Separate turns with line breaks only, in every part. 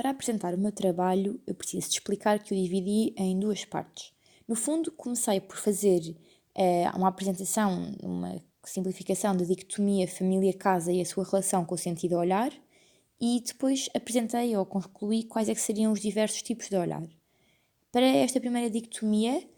para apresentar o meu trabalho, eu preciso te explicar que o dividi em duas partes. No fundo, comecei por fazer uma apresentação, uma simplificação da dicotomia família-casa e a sua relação com o sentido olhar, e depois apresentei ou concluí quais é que seriam os diversos tipos de olhar. Para esta primeira dicotomia,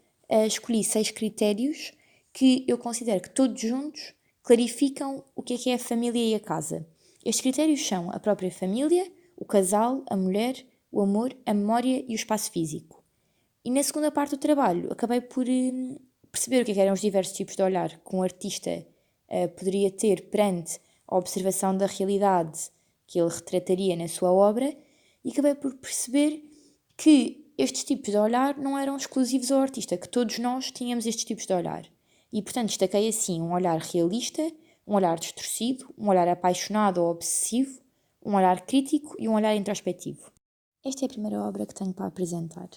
escolhi 6 critérios que eu considero que todos juntos clarificam o que é a família e a casa. Estes critérios são a própria família, o casal, a mulher, o amor, a memória e o espaço físico. E na segunda parte do trabalho, acabei por perceber o que eram os diversos tipos de olhar que um artista poderia ter perante a observação da realidade que ele retrataria na sua obra, e acabei por perceber que estes tipos de olhar não eram exclusivos ao artista, que todos nós tínhamos estes tipos de olhar. E, portanto, destaquei assim um olhar realista, um olhar distorcido, um olhar apaixonado ou obsessivo, um olhar crítico e um olhar introspectivo. Esta é a primeira obra que tenho para apresentar.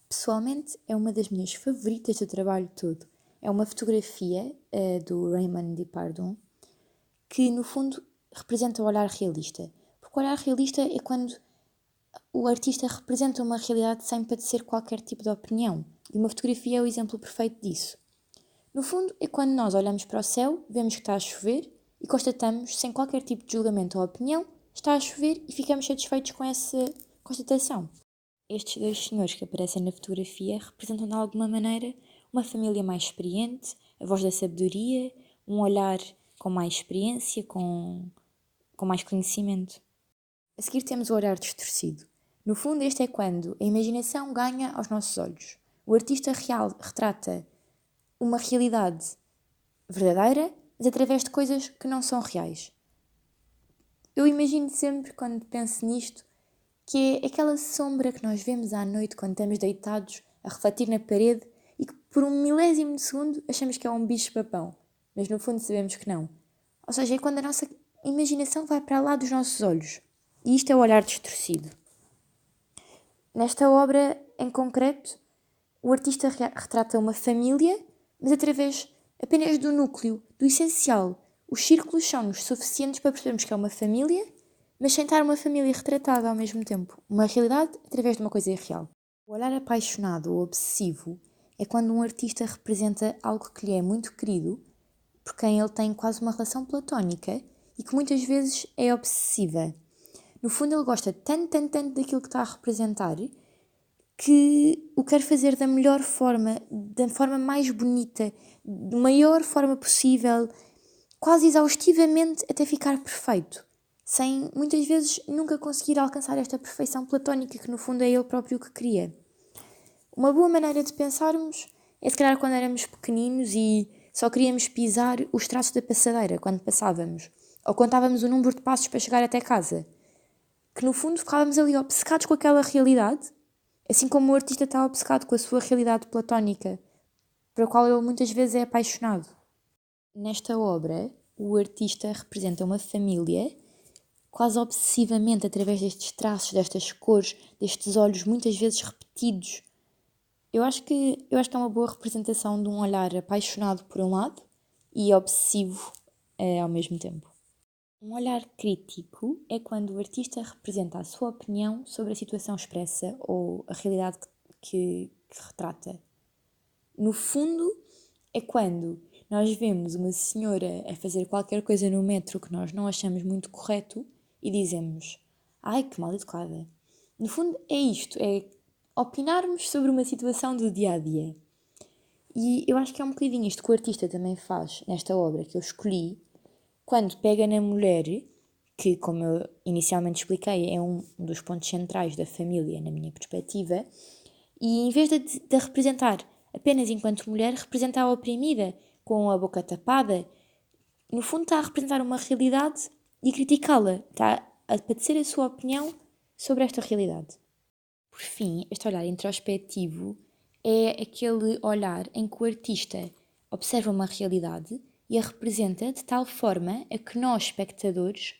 Pessoalmente, é uma das minhas favoritas do trabalho todo. É uma fotografia do Raymond Depardon que, no fundo, representa o olhar realista. Porque o olhar realista é quando o artista representa uma realidade sem padecer qualquer tipo de opinião. E uma fotografia é o exemplo perfeito disso. No fundo, é quando nós olhamos para o céu, vemos que está a chover e constatamos, sem qualquer tipo de julgamento ou opinião, está a chover e ficamos satisfeitos com essa constatação. Estes dois senhores que aparecem na fotografia representam de alguma maneira uma família mais experiente, a voz da sabedoria, um olhar com mais experiência, com mais conhecimento. A seguir temos o olhar distorcido. No fundo, este é quando a imaginação ganha aos nossos olhos. O artista real retrata uma realidade verdadeira, mas através de coisas que não são reais. Eu imagino sempre, quando penso nisto, que é aquela sombra que nós vemos à noite quando estamos deitados a refletir na parede e que por um milésimo de segundo achamos que é um bicho-papão, mas no fundo sabemos que não. Ou seja, é quando a nossa imaginação vai para lá dos nossos olhos. E isto é o olhar distorcido. Nesta obra, em concreto, o artista retrata uma família, mas através apenas do núcleo, do essencial. Os círculos são-nos suficientes para percebermos que é uma família, mas sem estar uma família retratada ao mesmo tempo. Uma realidade através de uma coisa irreal. O olhar apaixonado ou obsessivo é quando um artista representa algo que lhe é muito querido, por quem ele tem quase uma relação platónica e que muitas vezes é obsessiva. No fundo, ele gosta tanto daquilo que está a representar que o quer fazer da melhor forma, da forma mais bonita, da maior forma possível, quase exaustivamente até ficar perfeito, sem muitas vezes nunca conseguir alcançar esta perfeição platónica que no fundo é ele próprio que cria. Uma boa maneira de pensarmos é se calhar quando éramos pequeninos e só queríamos pisar os traços da passadeira quando passávamos, ou contávamos o número de passos para chegar até casa, que no fundo ficávamos ali obcecados com aquela realidade, assim como o artista está obcecado com a sua realidade platónica, para a qual ele muitas vezes é apaixonado. Nesta obra, o artista representa uma família quase obsessivamente através destes traços, destas cores, destes olhos muitas vezes repetidos. Eu acho que é uma boa representação de um olhar apaixonado por um lado e obsessivo ao mesmo tempo. Um olhar crítico é quando o artista representa a sua opinião sobre a situação expressa ou a realidade que retrata. No fundo, é quando nós vemos uma senhora a fazer qualquer coisa no metro que nós não achamos muito correto e dizemos: "Ai, que mal educada". No fundo, é isto, é opinarmos sobre uma situação do dia a dia. E eu acho que é um bocadinho isto que o artista também faz nesta obra que eu escolhi, quando pega na mulher, que, como eu inicialmente expliquei, é um dos pontos centrais da família, na minha perspectiva, e em vez de a representar apenas enquanto mulher, representa a oprimida, com a boca tapada, no fundo está a representar uma realidade e criticá-la, está a padecer a sua opinião sobre esta realidade. Por fim, este olhar introspectivo é aquele olhar em que o artista observa uma realidade e a representa de tal forma a que nós, espectadores,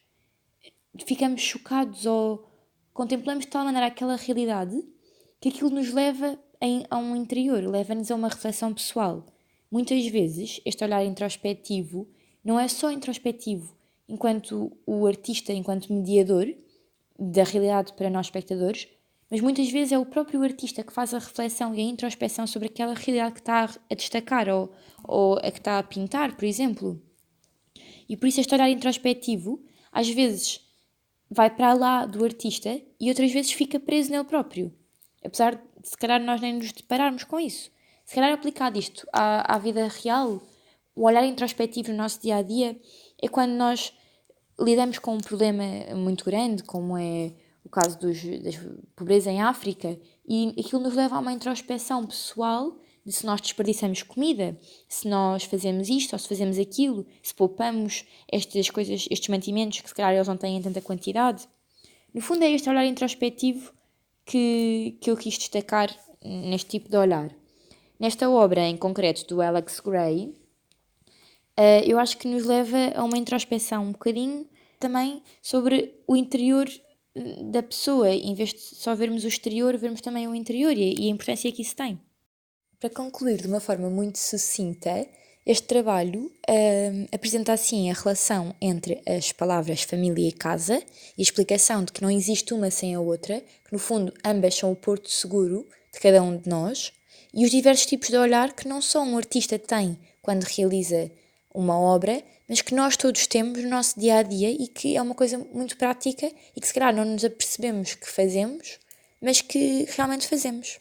ficamos chocados ou contemplamos de tal maneira aquela realidade que aquilo nos leva a um interior, leva-nos a uma reflexão pessoal. Muitas vezes, este olhar introspectivo não é só introspectivo enquanto o artista, enquanto mediador, da realidade para nós espectadores, mas muitas vezes é o próprio artista que faz a reflexão e a introspeção sobre aquela realidade que está a destacar ou a que está a pintar, por exemplo. E por isso este olhar introspectivo, às vezes, vai para lá do artista e outras vezes fica preso nele próprio. Apesar de, se calhar, nós nem nos depararmos com isso. Se calhar, aplicado isto à vida real, o olhar introspectivo no nosso dia-a-dia é quando nós lidamos com um problema muito grande, como é o caso da pobreza em África, e aquilo nos leva a uma introspeção pessoal de se nós desperdiçamos comida, se nós fazemos isto ou se fazemos aquilo, se poupamos estas coisas, estes mantimentos que se calhar eles não têm em tanta quantidade. No fundo é este olhar introspectivo que eu quis destacar neste tipo de olhar. Nesta obra em concreto do Alex Grey, eu acho que nos leva a uma introspeção um bocadinho também sobre o interior da pessoa. Em vez de só vermos o exterior, vermos também o interior e a importância que isso tem. Para concluir de uma forma muito sucinta, este trabalho apresenta assim a relação entre as palavras família e casa e a explicação de que não existe uma sem a outra, que no fundo ambas são o porto seguro de cada um de nós, e os diversos tipos de olhar que não só um artista tem quando realiza uma obra, mas que nós todos temos no nosso dia a dia e que é uma coisa muito prática e que se calhar não nos apercebemos que fazemos, mas que realmente fazemos.